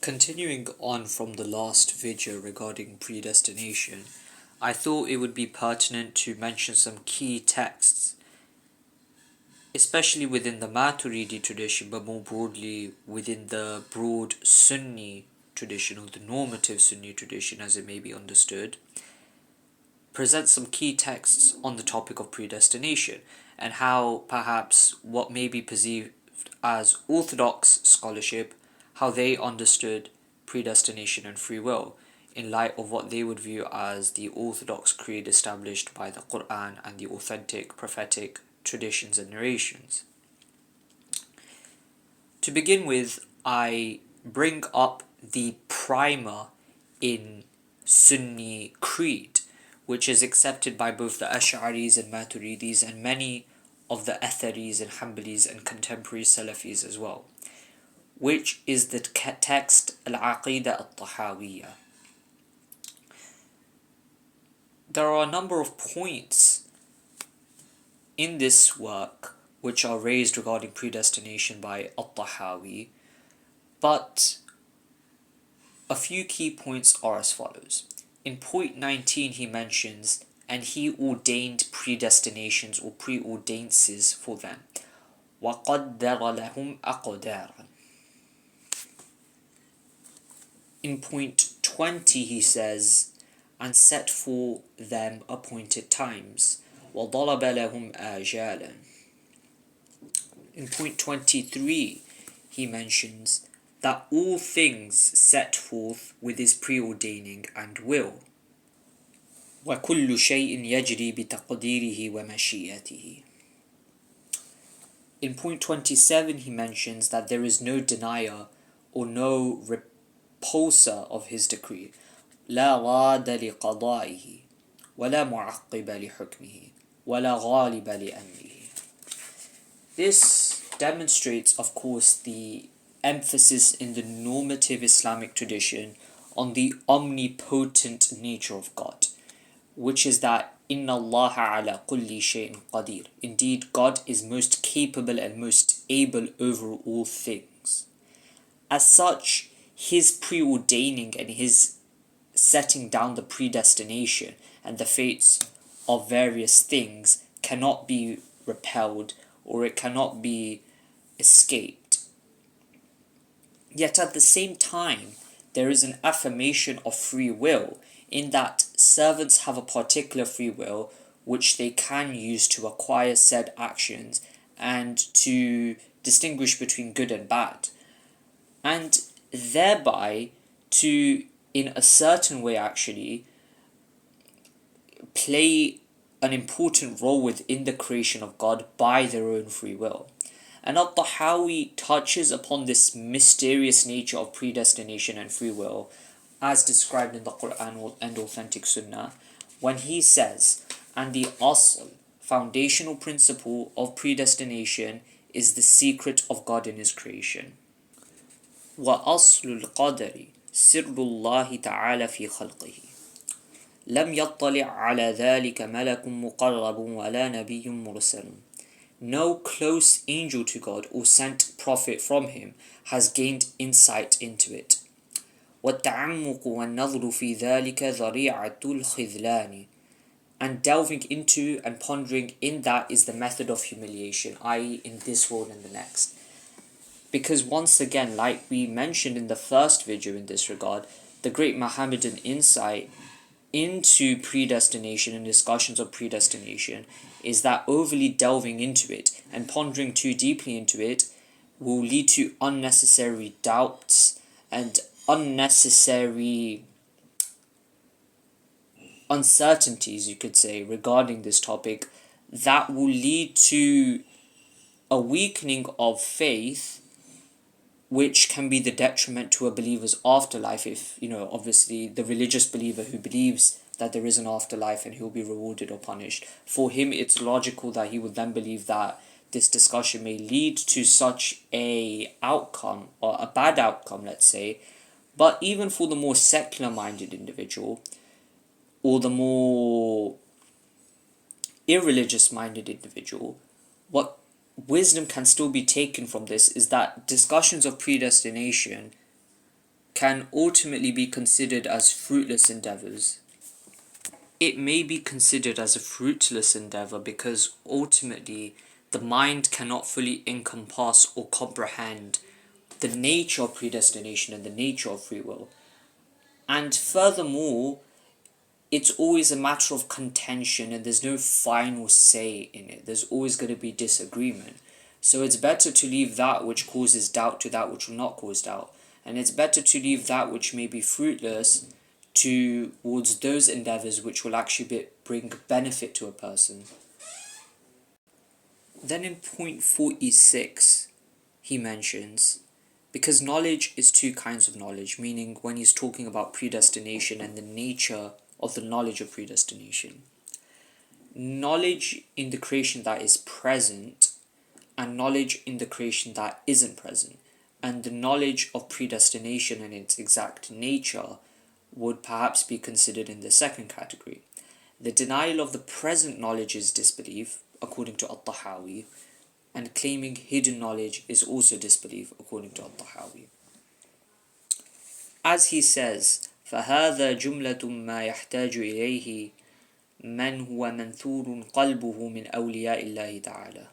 Continuing on from the last video regarding predestination, I thought it would be pertinent to mention some key texts, especially within the Maturidi tradition, but more broadly within the broad Sunni tradition, or the normative Sunni tradition as it may be understood, present some key texts on the topic of predestination and how perhaps what may be perceived as orthodox scholarship, how they understood predestination and free will in light of what they would view as the orthodox creed established by the Quran and the authentic prophetic traditions and narrations. To begin with, I bring up the primer in Sunni Creed, which is accepted by both the Ash'aris and Maturidis and many of the Atharis and Hanbalis and contemporary Salafis as well, which is the text Al-Aqeeda Al Tahawiyya. There are a number of points in this work which are raised regarding predestination by Al-Tahawi, but a few key points are as follows. In point 19 he mentions, and he ordained predestinations or preordainces for them. وَقَدَّرَ لَهُمْ أَقْدَارًا. In point 20 he says, and set for them appointed times. وَضَرَبَ لَهُمْ آجَالًا. In point 23 he mentions that all things set forth with his preordaining and will. وَكُلُّ شَيْءٍ يَجْرِي بِتَقْدِيرِهِ وَمَشِيئَتِهِ. In point 27 he mentions that there is no denier or no repulsor of his decree. لا راد لقضائه ولا معقب لحكمه ولا غالب لأمره. This demonstrates, of course, the emphasis in the normative Islamic tradition on the omnipotent nature of God, which is that Inna Allah ala kulli shay'in qadir. Indeed, God is most capable and most able over all things. As such, his preordaining and his setting down the predestination and the fates of various things cannot be repelled or it cannot be escaped. Yet at the same time, there is an affirmation of free will in that servants have a particular free will which they can use to acquire said actions and to distinguish between good and bad, and thereby to, in a certain way actually, play an important role within the creation of God by their own free will. And Al-Tahawi touches upon this mysterious nature of predestination and free will as described in the Quran and authentic Sunnah when he says, and the asl, foundational principle of predestination is the secret of God in his creation. وَأَصْلُ الْقَدَرِ سِرُّ اللَّهِ تَعَالَى فِي خَلْقِهِ لَمْ يَطَّلِعْ عَلَى ذَلِكَ مَلَكٌ مُقَرَّبٌ وَلَا نَبِيٌّ مُرْسَلٌ. No close angel to God or sent prophet from him has gained insight into it. وَالتَّعَمُّقُ وَالنَّظْرُ فِي ذَلِكَ ذَرِيعَةُ الْخِذْلَانِ. And delving into and pondering in that is the method of humiliation, i.e. in this world and the next. Because once again, like we mentioned in the first video in this regard, the great Mohammedan insight into predestination and discussions of predestination is that overly delving into it and pondering too deeply into it will lead to unnecessary doubts and unnecessary uncertainties, you could say, regarding this topic that will lead to a weakening of faith, which can be the detriment to a believer's afterlife if, obviously the religious believer who believes that there is an afterlife and he'll be rewarded or punished. For him, it's logical that he would then believe that this discussion may lead to such a outcome, or a bad outcome, let's say. But even for the more secular-minded individual, or the more irreligious-minded individual, what wisdom can still be taken from this is that discussions of predestination can ultimately be considered as fruitless endeavors. It may be considered as a fruitless endeavor because ultimately the mind cannot fully encompass or comprehend the nature of predestination and the nature of free will. And furthermore, it's always a matter of contention and there's no final say in it. There's always going to be disagreement. So it's better to leave that which causes doubt to that which will not cause doubt. And it's better to leave that which may be fruitless towards those endeavors which will actually bring benefit to a person. Then in point 46, he mentions, because knowledge is two kinds of knowledge, meaning when he's talking about predestination and the nature of the knowledge of predestination. Knowledge in the creation that is present and knowledge in the creation that isn't present. And the knowledge of predestination and its exact nature would perhaps be considered in the second category. The denial of the present knowledge is disbelief, according to Al Tahawi, and claiming hidden knowledge is also disbelief, according to Al Tahawi. As he says, فَهَذَا جُمْلَةٌ مَا يَحْتَاجُ إِلَيْهِ مَنْ هُوَ مَنْثُورٌ قَلْبُهُ مِنْ أَوْلِيَاءِ اللَّهِ تَعَالَى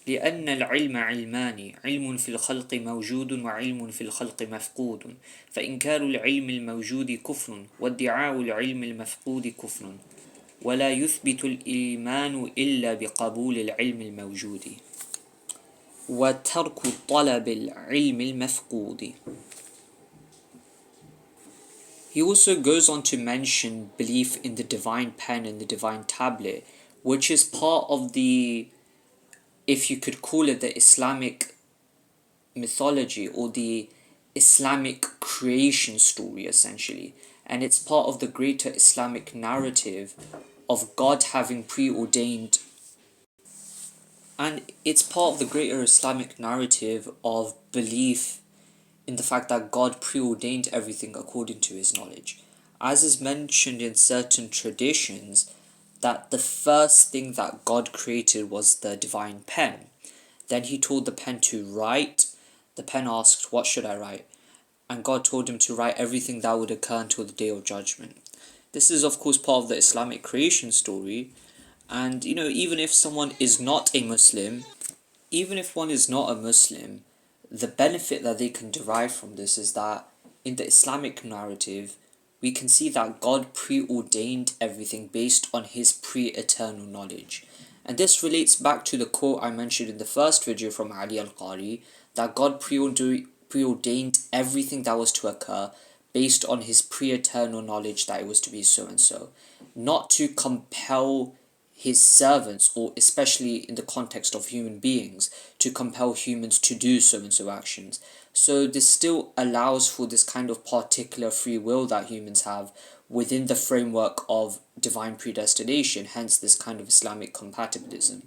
لأن العلم علمان علم في الخلق موجود وعلم في الخلق مفقود فإنكار العلم الموجود كفر وادعاء العلم المفقود كفر ولا يثبت الإيمان إلا بقبول العلم الموجود وترك طلب العلم المفقود. He also goes on to mention belief in the divine pen and the divine tablet, which is part of the, if you could call it, the Islamic mythology or the Islamic creation story, essentially. And it's part of the greater Islamic narrative of God having preordained. And it's part of the greater Islamic narrative of belief in the fact that God preordained everything according to his knowledge. As is mentioned in certain traditions, that the first thing that God created was the divine pen. Then he told the pen to write. The pen asked, what should I write? And God told him to write everything that would occur until the day of judgment. This is of course part of the Islamic creation story. And even if someone is not a Muslim, even if one is not a Muslim, the benefit that they can derive from this is that in the Islamic narrative, we can see that God preordained everything based on his pre-eternal knowledge. And this relates back to the quote I mentioned in the first video from Ali Al-Qari, that God preordained everything that was to occur based on his pre-eternal knowledge that it was to be so and so. Not to compel his servants, or especially in the context of human beings, to compel humans to do so and so actions. So this still allows for this kind of particular free will that humans have within the framework of divine predestination, hence this kind of Islamic compatibilism.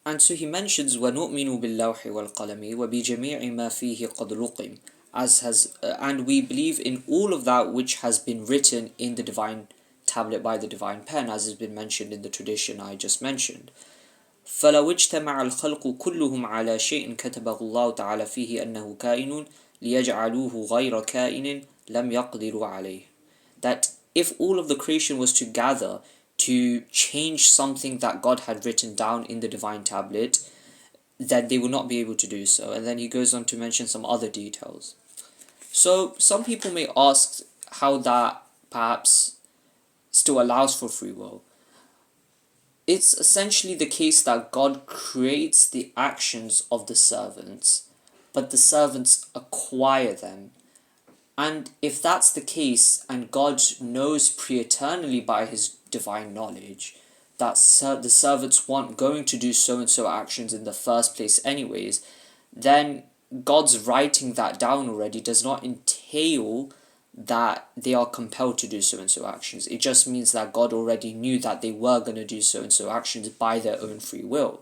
And so he mentions وَنُؤْمِنُ بِاللَّوْحِ وَالْقَلَمِ وَبِجَمِيعِ مَا فِيهِ قَدْ رُقِمْ, and we believe in all of that which has been written in the divine tablet by the divine pen, as has been mentioned in the tradition I just mentioned. فَلَوْ اجْتَمَعَ الْخَلْقُ كُلُّهُمْ عَلَى شَيْءٍ كَتَبَهُ اللَّهُ تَعَالَى فِيهِ أَنَّهُ كَائِنٌ لِيَجْعَلُوهُ غَيْرَ كَائِنٍ لَمْ يَقْدِرُوا عَلَيْهِ. That if all of the creation was to gather to change something that God had written down in the divine tablet, then they will not be able to do so. And then he goes on to mention some other details. So some people may ask how that perhaps still allows for free will. It's essentially the case that God creates the actions of the servants, but the servants acquire them. And if that's the case, and God knows pre-eternally by his divine knowledge that the servants weren't going to do so and so actions in the first place anyways, then God's writing that down already does not entail that they are compelled to do so and so actions. It just means that God already knew that they were going to do so and so actions by their own free will.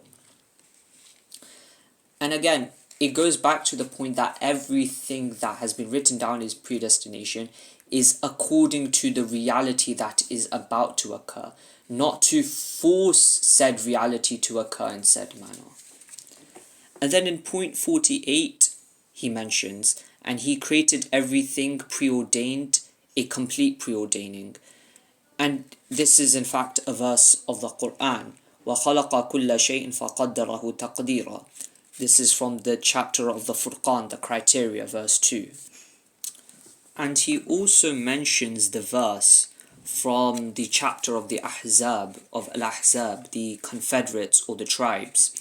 And again, it goes back to the point that everything that has been written down is predestination is according to the reality that is about to occur, not to force said reality to occur in said manner. And then in point 48, he mentions, and he created everything preordained, a complete preordaining. And this is in fact a verse of the Quran. وَخَلَقَ كُلَّ شَيْءٍ فَقَدَّرَهُ تَقْدِيرًا. This is from the chapter of the Furqan, the criteria, verse 2. And he also mentions the verse from the chapter of the Ahzab, of Al-Ahzab, the confederates or the tribes.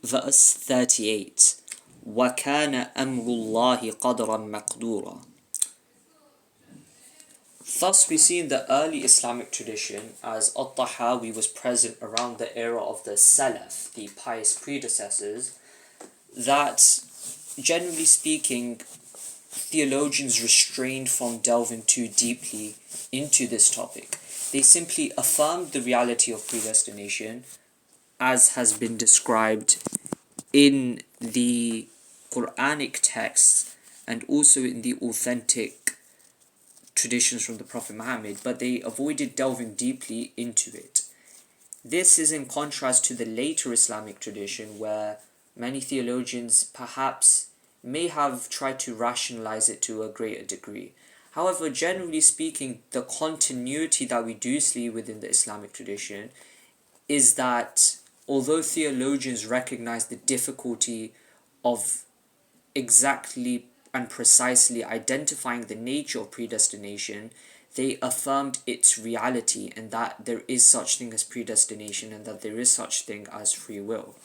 Verse 38. وَكَانَ أَمْرُ اللَّهِ قَدْرًا مَقْدُورًا. Thus we see in the early Islamic tradition, as At-Tahawi was present around the era of the Salaf, the pious predecessors, that generally speaking, theologians restrained from delving too deeply into this topic. They simply affirmed the reality of predestination as has been described in the Quranic texts and also in the authentic traditions from the Prophet Muhammad, but they avoided delving deeply into it. This is in contrast to the later Islamic tradition, where many theologians perhaps may have tried to rationalize it to a greater degree. However, generally speaking, the continuity that we do see within the Islamic tradition is that although theologians recognize the difficulty of exactly and precisely identifying the nature of predestination, they affirmed its reality and that there is such thing as predestination and that there is such thing as free will.